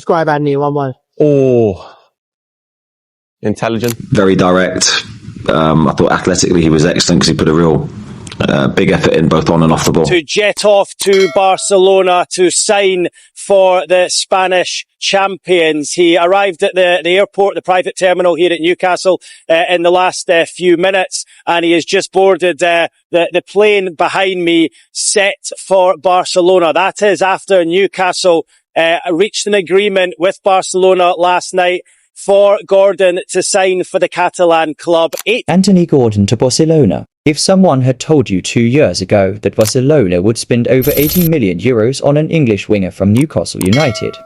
describe Anthony in one word? Oh, intelligent. Very direct. I thought athletically he was excellent because he put a real big effort in both on and off the ball. To jet off to Barcelona to sign for the Spanish champions. He arrived at the airport, the private terminal here at Newcastle in the last few minutes, and he has just boarded the plane behind me set for Barcelona. That is after Newcastle reached an agreement with Barcelona last night for Gordon to sign for the Catalan club. Anthony Gordon to Barcelona. If someone had told you 2 years ago that Barcelona would spend over 80 million euros on an English winger from Newcastle United,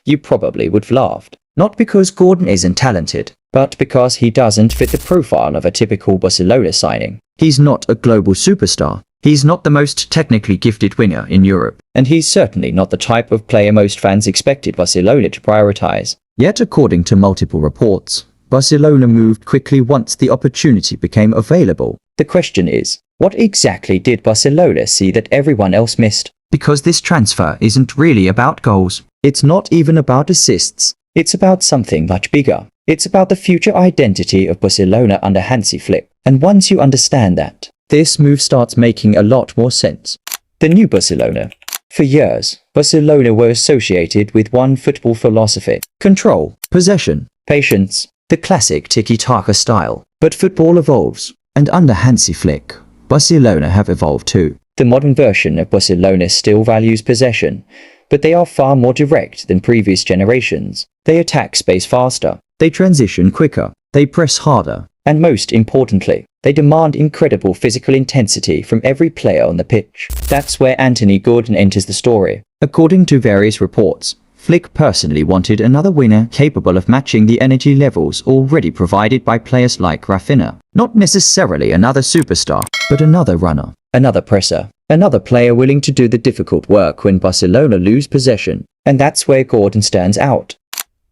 you probably would have laughed. Not because Gordon isn't talented, but because he doesn't fit the profile of a typical Barcelona signing. He's not a global superstar. He's not the most technically gifted winger in Europe. And he's certainly not the type of player most fans expected Barcelona to prioritize. Yet according to multiple reports, Barcelona moved quickly once the opportunity became available. The question is, what exactly did Barcelona see that everyone else missed? Because this transfer isn't really about goals. It's not even about assists. It's about something much bigger. It's about the future identity of Barcelona under Hansi Flick. And once you understand that, this move starts making a lot more sense. The new Barcelona. For years, Barcelona were associated with one football philosophy: control, possession, patience, the classic tiki-taka style. But football evolves, and under Hansi Flick, Barcelona have evolved too. The modern version of Barcelona still values possession, but they are far more direct than previous generations. They attack space faster, they transition quicker, they press harder, and most importantly, they demand incredible physical intensity from every player on the pitch. That's where Anthony Gordon enters the story. According to various reports, Flick personally wanted another winger capable of matching the energy levels already provided by players like Rafinha. Not necessarily another superstar, but another runner, another presser, another player willing to do the difficult work when Barcelona lose possession. And that's where Gordon stands out.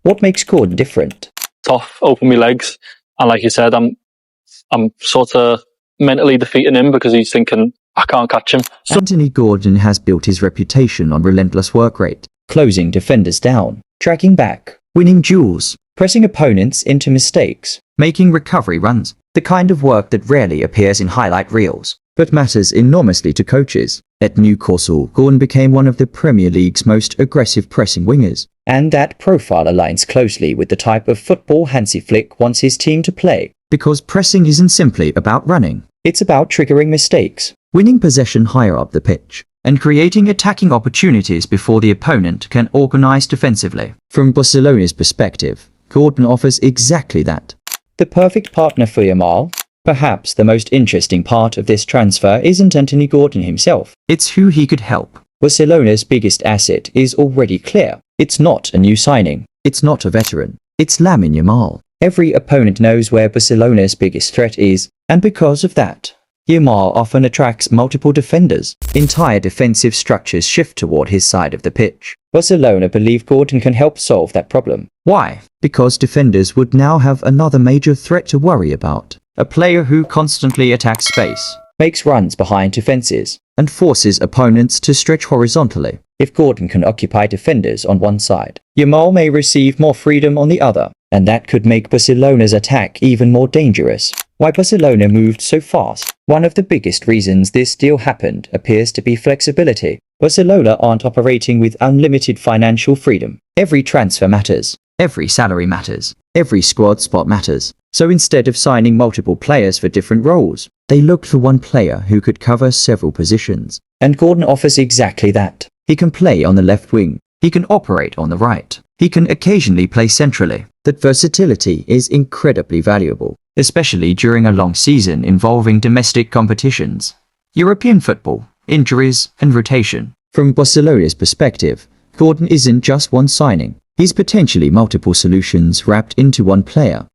What makes Gordon different? Tough, open my legs, and like you said, I'm sort of mentally defeating him because he's thinking, I can't catch him. Anthony Gordon has built his reputation on relentless work rate, closing defenders down, tracking back, winning duels, pressing opponents into mistakes, making recovery runs, the kind of work that rarely appears in highlight reels, but matters enormously to coaches. At Newcastle, Gordon became one of the Premier League's most aggressive pressing wingers. And that profile aligns closely with the type of football Hansi Flick wants his team to play. Because pressing isn't simply about running. It's about triggering mistakes, winning possession higher up the pitch, and creating attacking opportunities before the opponent can organize defensively. From Barcelona's perspective, Gordon offers exactly that. The perfect partner for Yamal. Perhaps the most interesting part of this transfer isn't Anthony Gordon himself. It's who he could help. Barcelona's biggest asset is already clear. It's not a new signing. It's not a veteran. It's Lamine Yamal. Every opponent knows where Barcelona's biggest threat is, and because of that, Yamal often attracts multiple defenders. Entire defensive structures shift toward his side of the pitch. Barcelona believe Gordon can help solve that problem. Why? Because defenders would now have another major threat to worry about. A player who constantly attacks space, makes runs behind defenses, and forces opponents to stretch horizontally. If Gordon can occupy defenders on one side, Yamal may receive more freedom on the other, and that could make Barcelona's attack even more dangerous. Why Barcelona moved so fast? One of the biggest reasons this deal happened appears to be flexibility. Barcelona aren't operating with unlimited financial freedom. Every transfer matters. Every salary matters. Every squad spot matters. So instead of signing multiple players for different roles, they looked for one player who could cover several positions. And Gordon offers exactly that. He can play on the left wing. He can operate on the right. He can occasionally play centrally. That versatility is incredibly valuable, especially during a long season involving domestic competitions, European football, injuries, and rotation. From Barcelona's perspective, Gordon isn't just one signing. He's potentially multiple solutions wrapped into one player.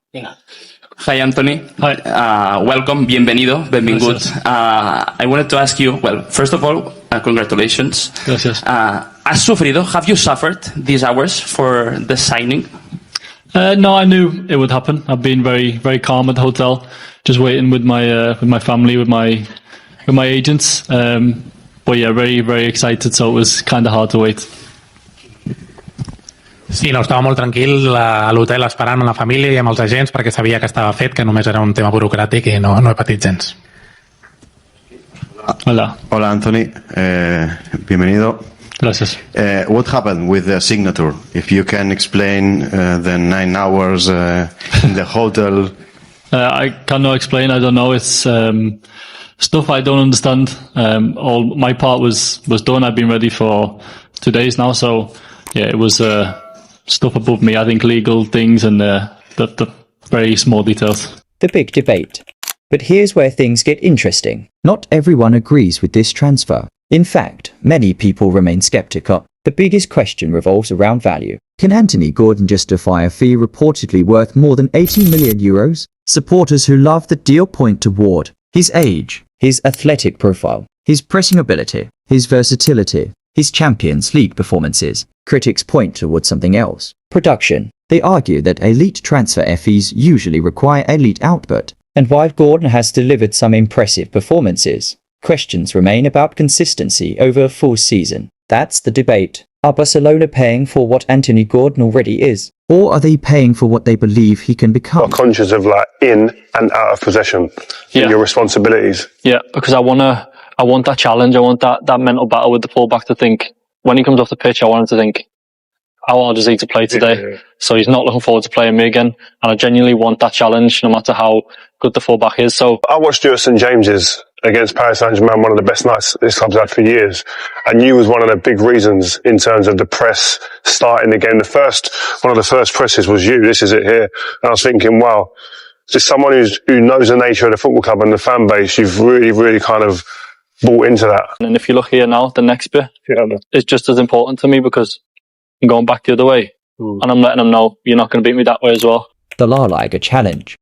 Hi, Anthony. Hi. Welcome. Bienvenido. Benvingut. I wanted to ask you, well, first of all, congratulations. Gracias. ¿Has sufrido? Have you suffered these hours for the signing? No, I knew it would happen. I've been very, very calm at the hotel, just waiting with my family, with my agents. But yeah, very, very excited. So it was kind of hard to wait. Sí, no, estava molt tranquil a l'hotel esperant amb la família i amb els agents perquè sabia que estava fet, que només era un tema burocràtic i no he patit gens. Hola. Hola, Anthony. Bienvenido. Gracias. What happened with the signature? If you can explain the 9 hours in the hotel. I cannot explain. I don't know. It's stuff I don't understand. All my part was done. I've been ready for 2 days now. So yeah, it was stuff above me. I think legal things and the very small details. The big debate. But here's where things get interesting. Not everyone agrees with this transfer. In fact, many people remain skeptical. The biggest question revolves around value. Can Anthony Gordon justify a fee reportedly worth more than 80 million euros? Supporters who love the deal point toward his age, his athletic profile, his pressing ability, his versatility, his Champions League performances. Critics point towards something else. Production. They argue that elite transfer fees usually require elite output. And while Gordon has delivered some impressive performances, questions remain about consistency over a full season. That's the debate. Are Barcelona paying for what Anthony Gordon already is? Or are they paying for what they believe he can become? Are conscious of like in and out of possession and your responsibilities? Yeah, because I want that challenge. I want that mental battle with the fullback to think, when he comes off the pitch, I want him to think, how hard is he to play today? Yeah. So he's not looking forward to playing me again. And I genuinely want that challenge, no matter how good the fullback is. So I watched you at St James's against Paris Saint-Germain, one of the best nights this club's had for years. And you was one of the big reasons in terms of the press starting the game. One of the first presses was you. This is it here. And I was thinking, wow, just someone who knows the nature of the football club and the fan base, you've really, really kind of bought into that. And if you look here now, the next bit is just as important to me because I'm going back the other way. And I'm letting them know you're not going to beat me that way as well. The La Liga challenge.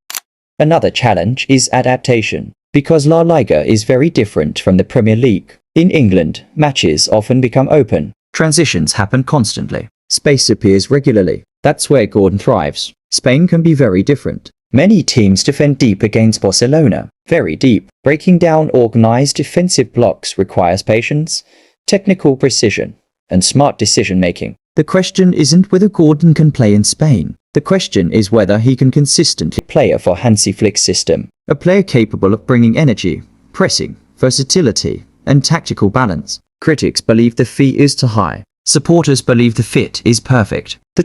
Another challenge is adaptation. Because La Liga is very different from the Premier League. In England, matches often become open. Transitions happen constantly. Space appears regularly. That's where Gordon thrives. Spain can be very different. Many teams defend deep against Barcelona. Very deep. Breaking down organized defensive blocks requires patience, technical precision, and smart decision-making. The question isn't whether Gordon can play in Spain. The question is whether he can consistently play for Hansi Flick's system. A player capable of bringing energy, pressing, versatility, and tactical balance. Critics believe the fee is too high. Supporters believe the fit is perfect. The